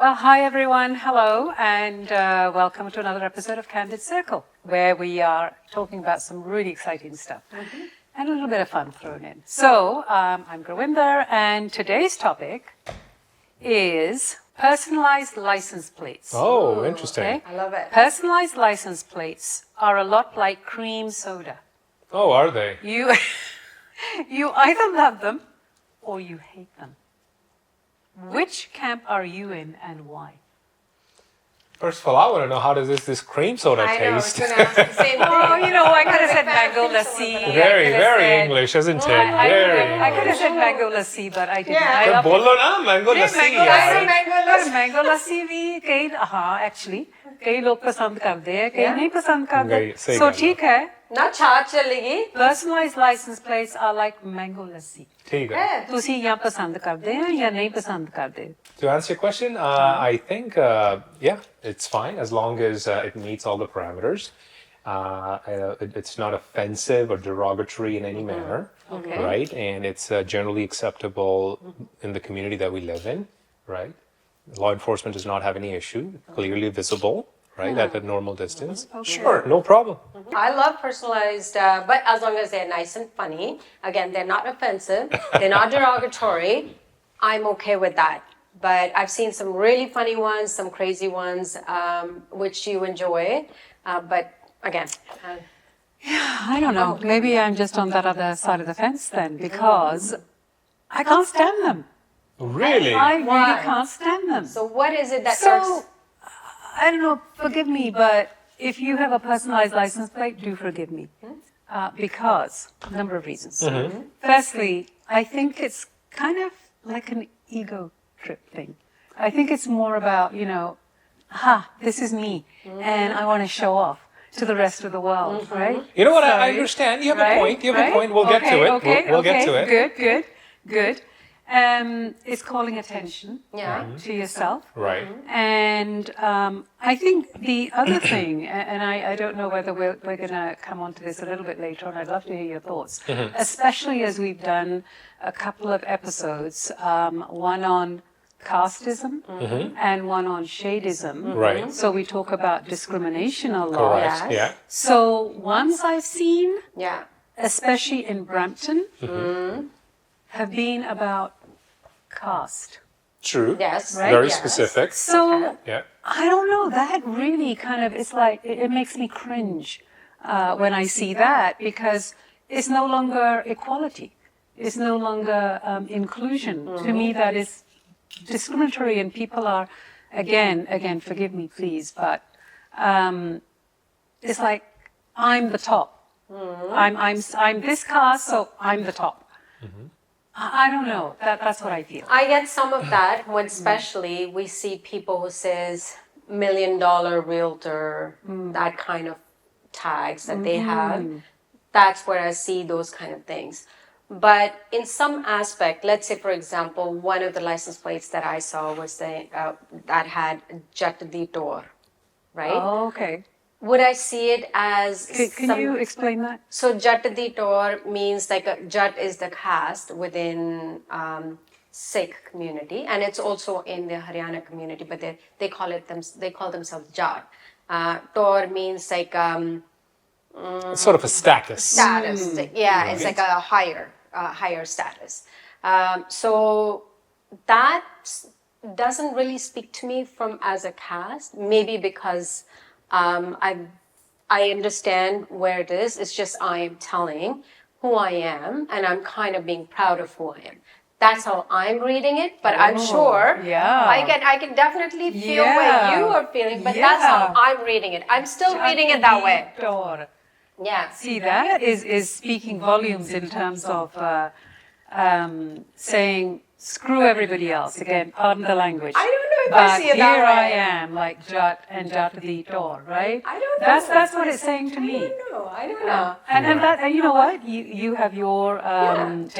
Well, hi everyone, hello, and welcome to another episode of Candid Circle, where we are talking about some really exciting stuff and a little bit of fun thrown in. So, I'm Gurwinder, and today's topic is personalized license plates. Oh, interesting. Okay? I love it. Personalized license plates are a lot like cream soda. Oh, are they? You either love them or you hate them. Which camp are you in and why? First of all, I want to know, how does this cream soda I know, I was taste? going to ask the same thing. Oh, you know, I could have said mango lassi. Very, very English, isn't it? Very I could have English. said mango lassi, but I didn't. Yeah. I But love bolo na, mango lassi mango yaar. lassi, mango lassi भी कई actually कई लोग पसंद करते हैं, कई नहीं पसंद करते. सही So बात है. ठीक है. ना छाछ चलेगी. Personalized license plates are like mango lassi. ठीक है. ਤੁਸੀਂ ਜਾਂ ਪਸੰਦ ਕਰਦੇ ਹੋ ਜਾਂ ਨਹੀਂ ਪਸੰਦ ਕਰਦੇ? To answer your question, I think, yeah, it's fine as long as it meets all the parameters. It's not offensive or derogatory in any manner, Okay. right? And it's generally acceptable in the community that we live in, right? Law enforcement does not have any issue, clearly visible, right, at a normal distance. Sure, no problem. I love personalized, but as long as they're nice and funny. Again, they're not offensive. They're not derogatory. I'm okay with that. But I've seen some really funny ones, some crazy ones, which you enjoy. But again, I don't know. Maybe I'm just on that other side of the fence then, because I can't stand them. Really? I really Why? can't stand them. so what is it that So, irks? I don't know, forgive me, but if you have a personalized license plate, do forgive me. Because, a number of reasons. Firstly, I think it's kind of like an ego trip thing. I think it's more about, this is me, and I want to show off to the rest of the world, right? You know what? I Sorry. understand. You have Right? a point. You have Right? a point. We'll get to it. Okay, We'll get to it. Good. It's calling attention Yeah. to yourself. Right. And I think the other thing, and I don't know whether we're going to come on to this a little bit later on, I'd love to hear your thoughts, especially as we've done a couple of episodes, one on casteism and one on shadism. Right. So we talk about discrimination a lot. Correct. Yes. Yeah. So ones I've seen, Yeah. especially in Brampton, have been about caste. True. Yes. Right? Very Yes. specific. So Yeah. I don't know, that really kind of, it's like, it makes me cringe when I see that, because it's no longer equality. It's no longer inclusion. To me, that is discriminatory, and people are, again, forgive me, please, but it's like, I'm the top. I'm this caste, so I'm the top. I don't know. That's what I feel. I get some of that when especially we see people who says $1 million realtor, that kind of tags that they have. That's where I see those kind of things. But in some aspect, let's say for example, one of the license plates that I saw was that had Jat the door, right? Oh, okay. Would I see it as Can you explain that? So Jat the door means like Jat is the caste within Sikh community, and it's also in the Haryana community, but they call themselves Jat. Tor means like It's sort of a status. status. Yeah, it's like a higher status. So that doesn't really speak to me from as a caste. Maybe because I understand where it is. It's just I am telling who I am, and I'm kind of being proud of who I am. That's how I'm reading it, but I'm sure yeah. I can definitely feel Yeah. where you are feeling, but that's how Yeah. I'm reading it. I'm still reading it that way. Door. Yeah. See, that is speaking volumes in terms of saying, screw everybody else. Again, pardon the language. I don't know if But I see it that here way. I am, like Jat and Jat the door, right? I don't know. That's what it's saying to me. I don't know. And that, and you know what? You have your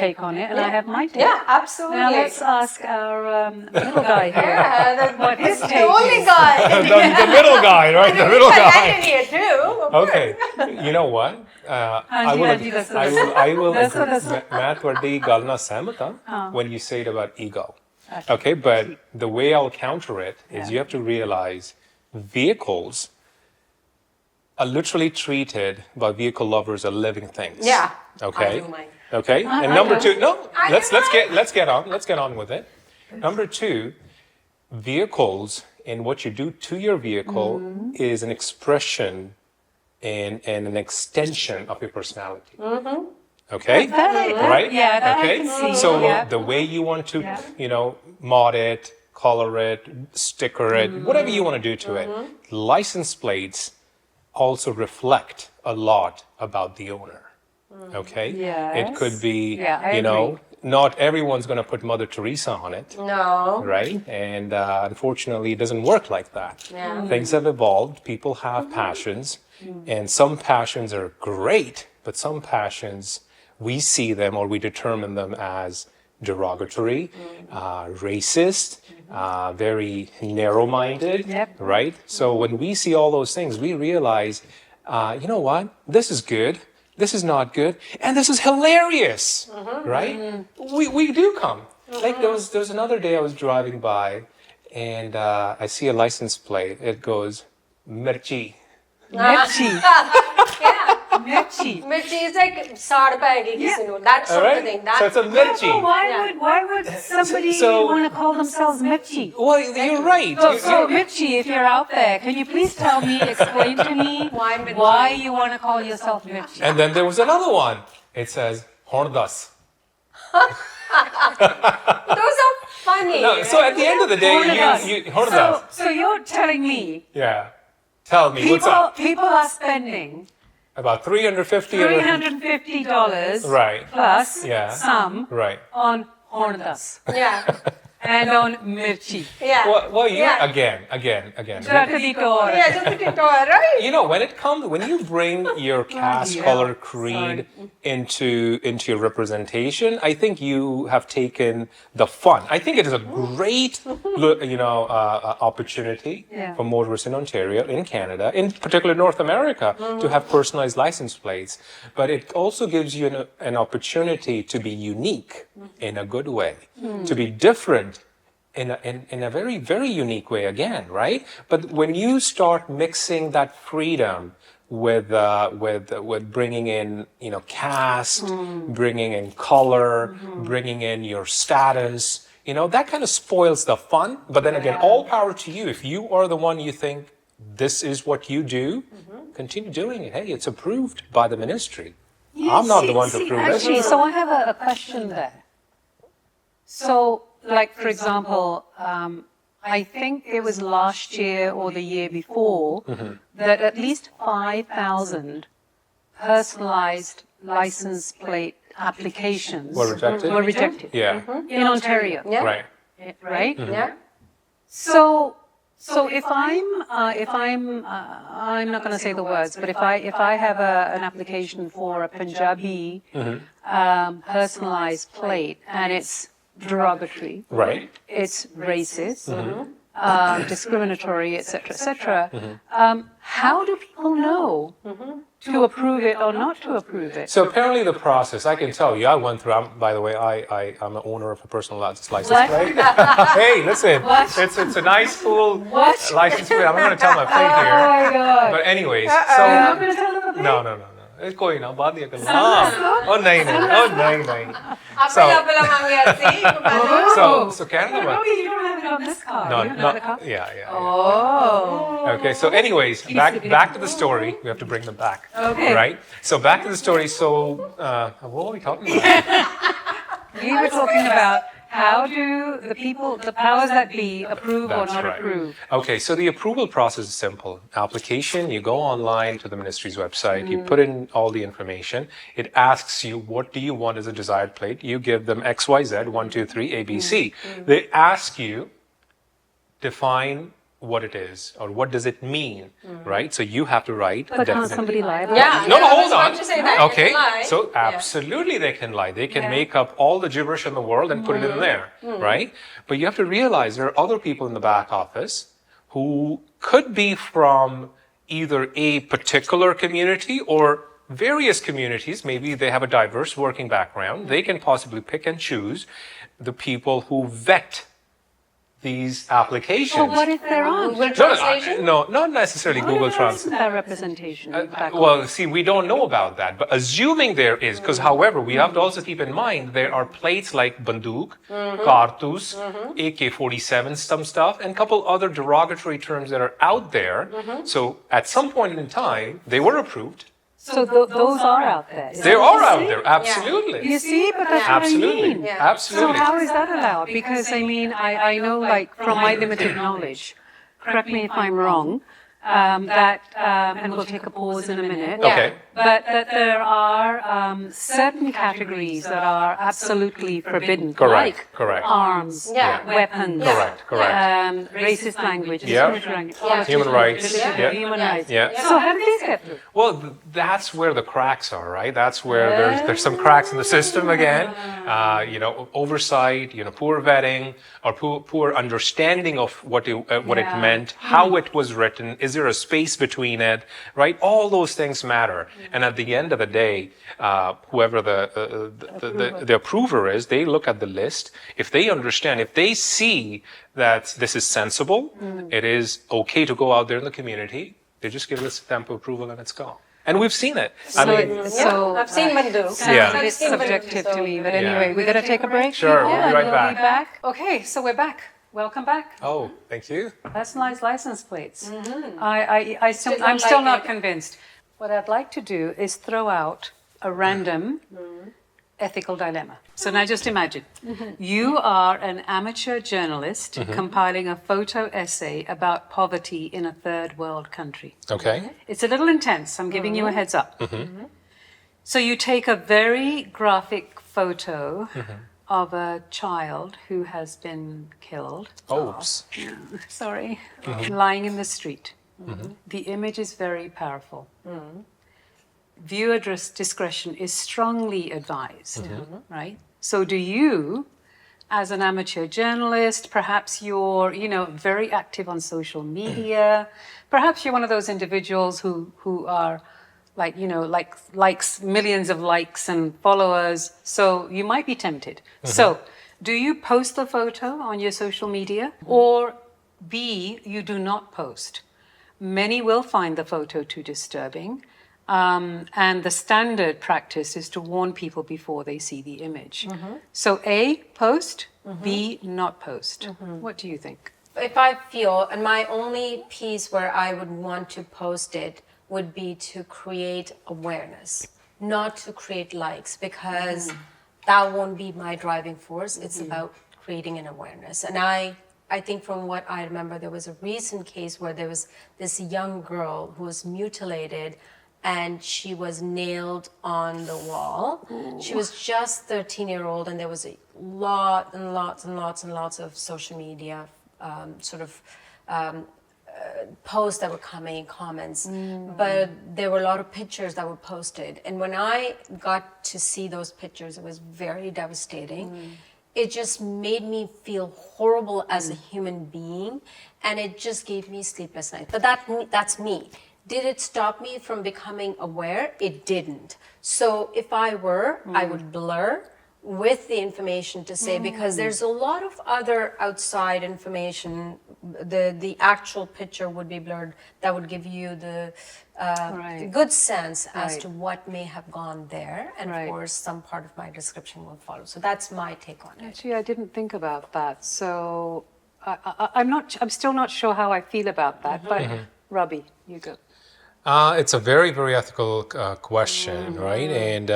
take on it, and I have my take. Yeah, absolutely. Now let's ask our little guy here. Yeah, What his the take only is. guy. The middle guy, right? The middle And guy. in here too. Okay. You know what? I will. ਹਾਂਜੀ, ਦੱਸੋ, I will. ਦੱਸੋ, ਦੱਸੋ। मैं ਤੁਹਾਡੀ ਗੱਲ ਨਾਲ ਸਹਿਮਤ ਹਾਂ when you say it about ego. Okay, but the way I'll counter it is you have to realize vehicles are literally treated by vehicle lovers as living things. Yeah. Okay. I do mine. Okay. And number two, no, let's get on with it. Number two, vehicles and what you do to your vehicle is an expression and an extension of your personality. Okay. Right? Yeah, that I Okay. can see. So Yeah. the way you want to, mod it, color it, sticker it, whatever you want to do to it, license plates also reflect a lot about the owner. Okay? It could be, Yeah, I agree. not everyone's going to put Mother Teresa on it. No. Right? And unfortunately, it doesn't work like that. Yeah. Things have evolved. People have passions, and some passions are great, but some passions, we see them or we determine them as derogatory, racist, very narrow-minded, Yep. right? So when we see all those things, we realize, you know what? This is good. This is not good, and this is hilarious, right? We do come. Like there was another day I was driving by, and I see a license plate. It goes Mirchi. Mirchi. Yeah. Mirchi. Mirchi is like saad payegi kisi nu. That All sort right. of thing. So it's a Well, Mirchi. why would somebody So- want to call themselves Mirchi? Well, you're right. So Mirchi, if you're out there, can you please tell me, explain to me Why Mirchi? why you want to call yourself Mirchi? And then there was another one. It says Hordas. Those are funny. No, so at the end of the day, Hordas. So you're telling me Yeah. Tell me what's up. people are spending About 350 or $350 Right. plus Yeah. some Right. on Horndas Yeah. and on Mirchi. Yeah. Well, you Yeah. again. Traditor. Yeah, just put it on, right? You know, when you bring your caste, yeah. color, creed into your representation, I think you have taken the fun. I think it is a great, opportunity Yeah. for motorists in Ontario, in Canada, in particular North America, to have personalized license plates. But it also gives you an opportunity to be unique in a good way, to be different in a very, very unique way again, right? But when you start mixing that freedom with bringing in, caste, bringing in color, bringing in your status, that kind of spoils the fun. But then again, all power to you. If you are the one you think this is what you do, continue doing it. Hey, it's approved by the ministry. I'm not the one to approve Actually, it. so I have a question there. So, like, for example, I think it was last year or the year before that at least 5,000 personalized license plate applications Were rejected? were rejected Yeah. in Ontario, Yeah. Right. right? Yeah. So if I'm not going to say the words, but if I have an application for a Punjabi personalized plate and it's derogatory, Right. it's racist, discriminatory, etc., how do people know to approve it or not to approve it? So apparently the process, I can tell you, I went through, by the way, I'm an owner of a personal license What? plate. Hey, listen, What? it's a nice, cool What? license plate. I'm not going to tell my plate Oh here. my God! But anyways, You're not so, going to tell them about no. कोई ना बाद ये करना oh नहीं Apela mangyasi. so Canada No, you don't have it on this card. no You don't no have the card? yeah. Oh. Okay, so anyways, back to the story. We have to bring them back. Okay. Right? So back to the story. So what were we talking about? We were talking about how do the powers that be, approve or That's not right. approve? Okay, so the approval process is simple. Application, you go online to the ministry's website, you put in all the information. It asks you, what do you want as a desired plate? You give them XYZ, 1, 2, 3, ABC. They ask you, define what it is or what does it mean, right? So you have to write a But can't definite. somebody lie about Yeah. it? No, I was hold going on. to say that. Okay, Lie. so Yeah. absolutely they can lie. They can Yeah. make up all the gibberish in the world and put it in there, right? But you have to realize there are other people in the back office who could be from either a particular community or various communities. Maybe they have a diverse working background. They can possibly pick and choose the people who vet these applications. Well, what if there aren't? Google No, Translation? no, not necessarily What Google if there Translate. isn't that representation back home? Well, see, we don't know about that, but assuming there is, because however, we have to also keep in mind there are plates like banduk, kartus, AK-47, some stuff, and a couple other derogatory terms that are out there. So at some point in time, they were approved. So those are out there. They are out there, absolutely. You see, but that's Absolutely, what I mean. Yeah. So absolutely. how is that allowed? Because I mean, I know, like from my limited knowledge, correct me if I'm wrong, and we'll take a pause in a minute. Yeah. Okay. But that there are certain categories that are absolutely forbidden, Correct, like correct. arms, Yeah. weapons, Correct. racist language, Yeah. Human rights, yeah. human rights. Yeah. So how do these get through? Well, that's where the cracks are, right? That's where there's some cracks in the system again. Oversight, poor vetting, or poor understanding of what it meant, how it was written. Is there a space between it, right? All those things matter. And at the end of the day, whoever the approver is, they look at the list. If they understand, if they see that this is sensible, it is okay to go out there in the community, they just give it a stamp of approval and it's gone. And we've seen it. So I've seen Mandu. sounds Yeah. a bit subjective to me, but anyway, we're going to take a break. Sure, people, we'll be and right Be back. back. Okay, so we're back. Welcome back. Oh, thank you. Personalized license plates. Mm-hmm. I'm still not convinced. What I'd like to do is throw out a random ethical dilemma. So now just imagine, you are an amateur journalist compiling a photo essay about poverty in a third world country. Okay. It's a little intense. I'm giving you a heads up. So you take a very graphic photo of a child who has been killed. Oops. Sorry, lying in the street. The image is very powerful. Viewer discretion is strongly advised, right? So do you, as an amateur journalist, perhaps you're, very active on social media, perhaps you're one of those individuals who are likes millions of likes and followers, so you might be tempted. So do you post the photo on your social media, or B, you do not post? Many will find the photo too disturbing, and the standard practice is to warn people before they see the image. So A, post, B, not post. What do you think? If I feel, and my only piece where I would want to post it would be to create awareness, not to create likes, because that won't be my driving force. It's about creating an awareness. And I think from what I remember, there was a recent case where there was this young girl who was mutilated and she was nailed on the wall. Ooh. She was just 13-year-old, and there was a lot and lots and lots and lots of social media posts that were coming, comments, but there were a lot of pictures that were posted. And when I got to see those pictures, it was very devastating. It just made me feel horrible as a human being, and it just gave me sleepless nights. But that's me. Did it stop me from becoming aware? It didn't. So if I were, I would blur with the information to say, because there's a lot of other outside information. The actual picture would be blurred. That would give you the good sense as to what may have gone there, and of course some part of my description will follow. So that's my take on it. Actually, I didn't think about that. So I'm still not sure how I feel about that. But Robbie, you go. It's a very, very ethical question, right? And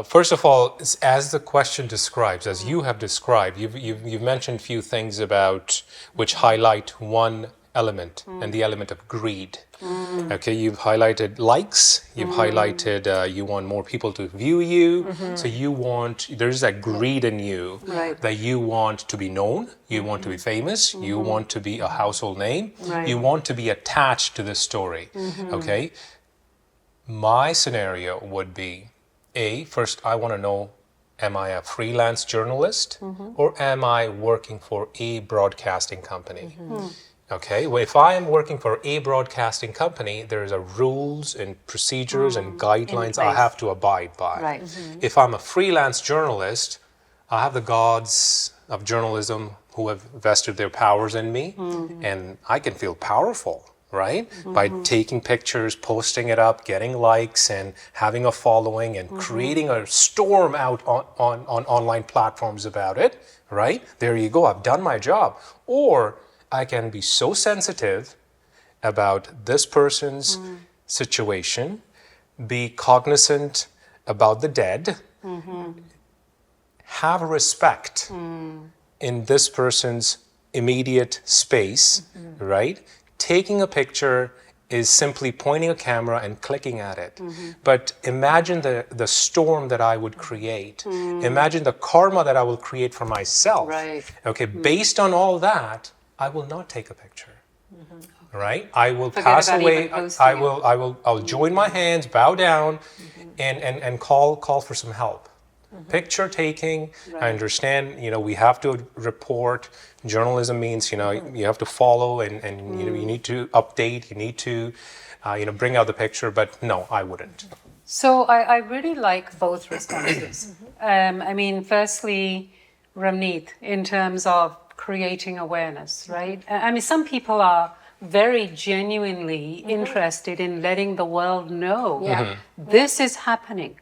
first of all, as the question describes, as you have described, you've mentioned a few things about which highlight one element, and the element of greed. Okay, you've highlighted likes, you've highlighted you want more people to view you, so there's that greed in you that you want to be known, you want to be famous, you want to be a household name, you want to be attached to this story. Okay, my scenario would be, first I want to know, am I a freelance journalist or am I working for a broadcasting company? Okay, well, if I am working for a broadcasting company, there's rules and procedures and guidelines I have to abide by. If I'm a freelance journalist, I have the God's of journalism who have vested their powers in me, and I can feel powerful, right? By taking pictures, posting it up, getting likes, and having a following, and creating a storm out on online platforms about it, right? There you go, I've done my job. Or I can be so sensitive about this person's situation, be cognizant about the dead, have respect in this person's immediate space, right? Taking a picture is simply pointing a camera and clicking at it. But imagine the storm that I would create. Imagine the karma that I will create for myself. Right. Okay, based on all that, I will not take a picture. Right? I will Forget pass about away. even posting I'll join my hands, bow down, and call for some help. Picture taking, I understand, we have to report. Journalism means, you have to follow and you need to update, you need to, bring out the picture, but no, I wouldn't. So I really like both responses. Firstly, Ramneet, in terms of creating awareness, right? I mean, some people are very genuinely interested in letting the world know this is happening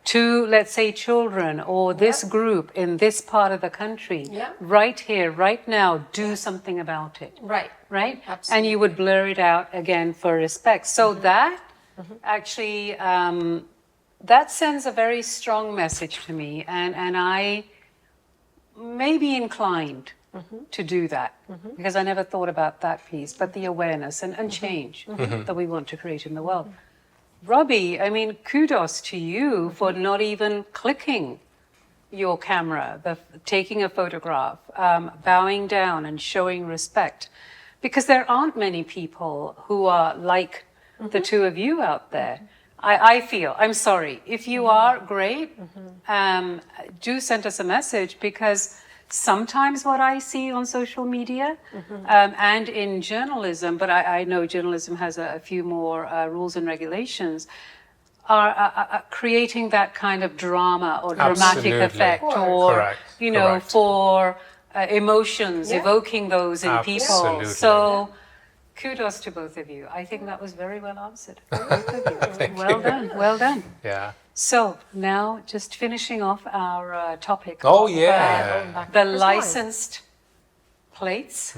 to, let's say, children or this group in this part of the country. Right here, right now, do something about it. Right. Right? Absolutely. And you would blur it out again for respect. So that actually, that sends a very strong message to me. And I may be inclined to do that because I never thought about that piece, but the awareness and change that we want to create in the world. Robbie, I mean, kudos to you for not even clicking your camera, taking a photograph, bowing down and showing respect, because there aren't many people who are like the two of you out there. I feel, I'm sorry, if you are, great, do send us a message, because sometimes what I see on social media and in journalism, but I know journalism has a few more rules and regulations, are creating that kind of drama or dramatic Absolutely. effect, or Correct. Correct. for emotions, evoking those in people. Absolutely. So kudos to both of you. I think that was very well answered. Both of you. Well done. Well done. Yeah. So now, just finishing off our topic. Oh, of, yeah. the licensed plates.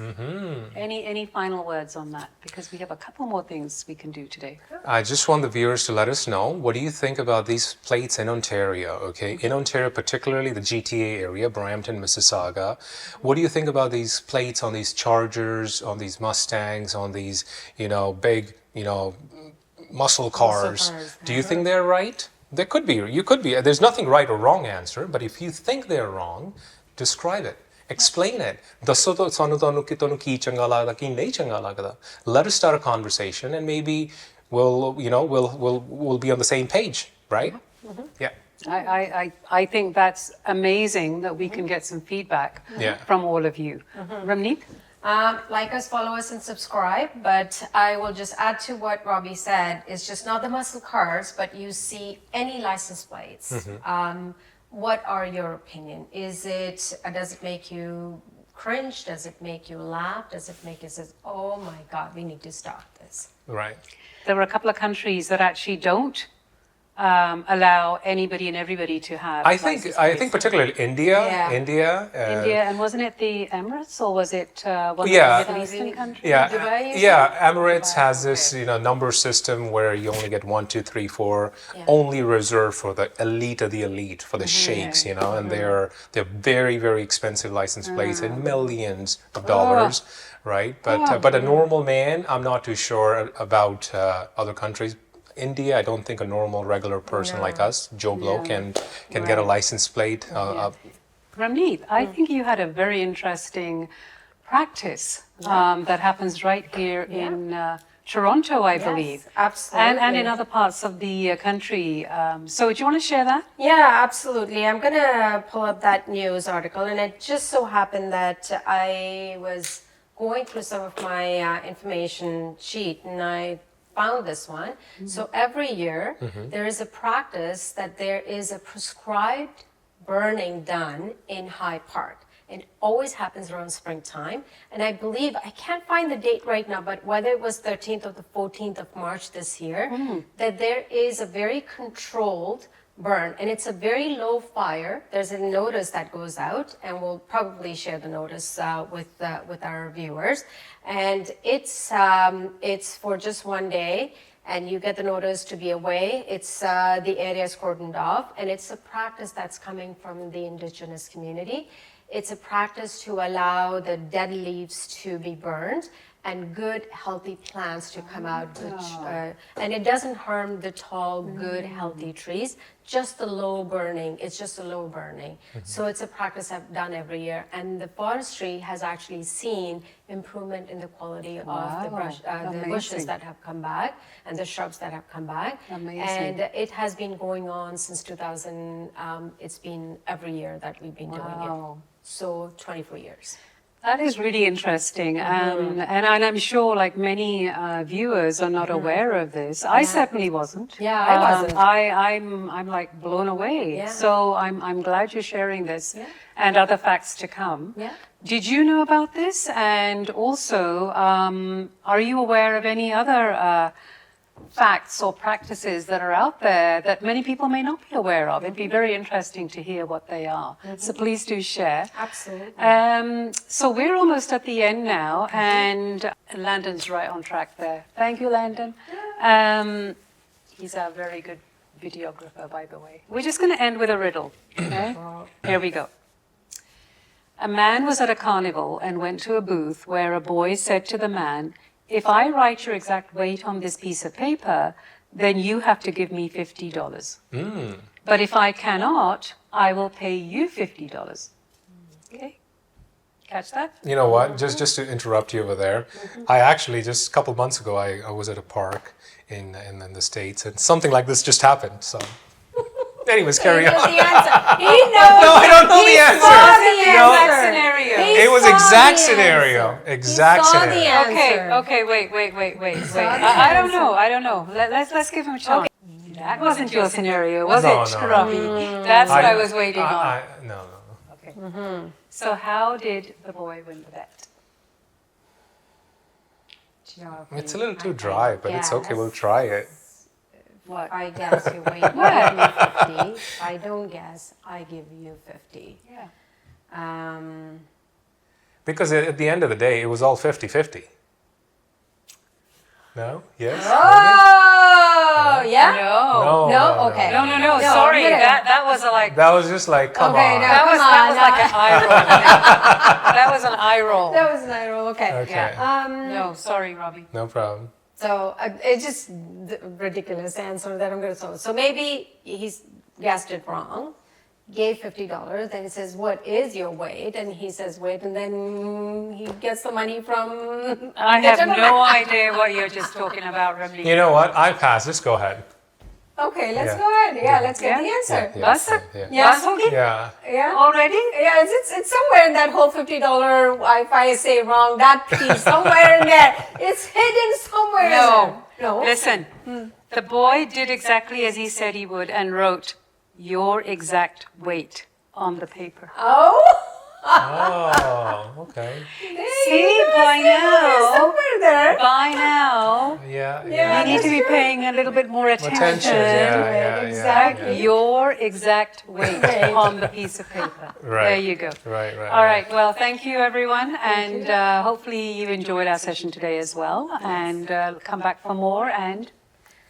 Any final words on that? Because we have a couple more things we can do today. I just want the viewers to let us know, what do you think about these plates in Ontario, okay? In Ontario, particularly the GTA area, Brampton, Mississauga, what do you think about these plates on these Chargers, on these Mustangs, on these, big, muscle cars? Do you think they're right? There could be, you could be. There's nothing right or wrong answer, but if you think they're wrong, describe it. Explain it. Dasso to sanu tanu ki changa lagda ki nahi changa lagda. Let us start a conversation, and maybe we'll be on the same page, right? Yeah. I think that's amazing that we can get some feedback from all of you. Ramneet? Like us, follow us, and subscribe. But I will just add to what Robbie said. It's just not the muscle cars, but you see any license plates. What are your opinion? Does it make you cringe? Does it make you laugh? Does it make you say, oh my God, we need to stop this? Right. There were a couple of countries that actually don't allow anybody and everybody to have. I think particularly India. Yeah. India, and wasn't it the Emirates, or was it one Yeah. of the Middle Eastern countries? Dubai, you Emirates has this, number system where you only get 1, 2, 3, 4, only reserved for the elite of the elite, for the sheikhs, and they're very, very expensive license plates in millions of dollars, right? But a normal man, I'm not too sure about other countries. India, I don't think a normal, regular person like us, Joe Blow, can get a license plate. Ramneet, I think you had a very interesting practice that happens right here in Toronto, I believe. Absolutely. And in other parts of the country. So do you want to share that? Yeah, absolutely. I'm going to pull up that news article, and it just so happened that I was going through some of my information sheet, and I found this one. So every year there is a practice that there is a prescribed burning done in High Park. It always happens around springtime. And I believe, I can't find the date right now, but whether it was 13th or the 14th of March this year, that there is a very controlled burn, and it's a very low fire. There's a notice that goes out, and we'll probably share the notice with our viewers. And it's for just one day, and you get the notice to be away. It's the area is cordoned off, and it's a practice that's coming from the indigenous community. It's a practice to allow the dead leaves to be burned and good, healthy plants to come out. And it doesn't harm the tall, good, healthy trees, just the low burning. It's just a low burning. So it's a practice I've done every year. And the forestry has actually seen improvement in the quality of the bushes that have come back and the shrubs that have come back. Amazing. And it has been going on since 2000. It's been every year that we've been doing it. So 24 years. That is really interesting, and I'm sure, like many viewers, are not aware of this. I certainly wasn't. Yeah, I wasn't. I'm like blown away. Yeah. So I'm glad you're sharing this, and other facts to come. Yeah. Did you know about this? And also, are you aware of any other facts or practices that are out there that many people may not be aware of? It'd be very interesting to hear what they are. So please do share. Absolutely. So we're almost at the end now, and Landon's right on track there. Thank you, Landon. He's a very good videographer, by the way. We're just going to end with a riddle. Okay? Here we go. A man was at a carnival and went to a booth where a boy said to the man, "If I write your exact weight on this piece of paper, then you have to give me $50. But if I cannot, I will pay you $50. Okay? Catch that? You know what? Just to interrupt you over there, I actually just a couple months ago I was at a park in the States, and something like this just happened. So, anyways, carry on. The answer. He knows. No, I don't know the answer. No. Exact scenario. It was exact scenario. Exact scenario. Okay, wait. I don't know. Let's give him a chance. That wasn't your scenario, was No, it, no. Robbie? That's what I was waiting on. No. Okay. So how did the boy win the bet? It's a little too dry, but it's okay. We'll try it. What? I guess you wait. You give me 50. I don't guess. I give you 50. Yeah. Because at the end of the day, it was all 50-50. No? Yes? Oh, yeah? No. Okay. No. Sorry, that was like. That was just like, come Okay, on. no. That was like an eye roll. That was an eye roll. That was an eye roll. Okay. Okay. No, sorry, Robbie. No problem. So it's just the ridiculous answer that I'm going to say. So maybe he's guessed it wrong, gave $50, then he says, "What is your weight?" And he says, "Weight," and then he gets the money from. I have no idea what you're just talking about, Ramli. You know what? I pass. Just go ahead. Okay, let's Yeah. go ahead. Yeah, let's get the Yeah, answer. Basta? Yeah. Yeah. Yeah. Already? Yeah, it's somewhere in that whole $50. If I say wrong, that piece somewhere in there, it's hidden somewhere. in there. No. Listen, the boy did exactly as he said he would and wrote your exact weight on the paper. Oh. Oh, okay. See, by now, Somewhere there. by now, Yeah. you need to be paying a little bit more attention. Attention. Yeah. Exactly. Your exact weight on the piece of paper. Right. There you go. Right. All right. Well, thank you, everyone. And hopefully you enjoyed our session today as well. And come back for more. And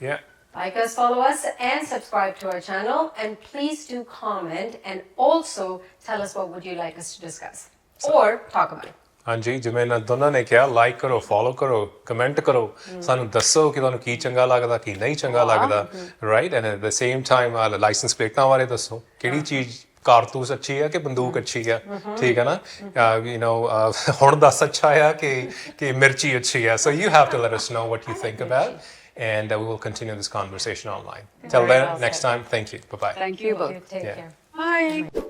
Yeah. Like us, follow us, and subscribe to our channel. And please do comment and also tell us what would you like us to discuss or talk about. ਹਾਂਜੀ ਜਿਵੇਂ ਨਾ ਦੋਨਾਂ ਨੇ ਕਿਹਾ like ਕਰੋ follow ਕਰੋ comment ਕਰੋ ਸਾਨੂੰ ਦੱਸੋ ਕਿ ਤੁਹਾਨੂੰ ਕੀ ਚੰਗਾ ਲੱਗਦਾ ਕੀ ਨਹੀਂ ਚੰਗਾ ਲੱਗਦਾ right and at the same time license ਪਲੇਟਾਂ ਬਾਰੇ ਦੱਸੋ ਕਿਹੜੀ ਚੀਜ਼ ਕਾਰਤੂਸ ਅੱਛੀ ਹੈ ਕਿ ਬੰਦੂਕ ਅੱਛੀ ਹੈ ਠੀਕ ਹੈ ਨਾ ਯੂ نو ਹੁਣ ਦੱਸ ਅੱਛਾ ਹੈ ਕਿ ਮਿਰਚੀ ਅੱਛੀ ਹੈ so you have to let us know what you think about and we will continue this conversation online. Till then, next time, thank you. Bye-bye. thank you both. Take Yeah. care. Bye.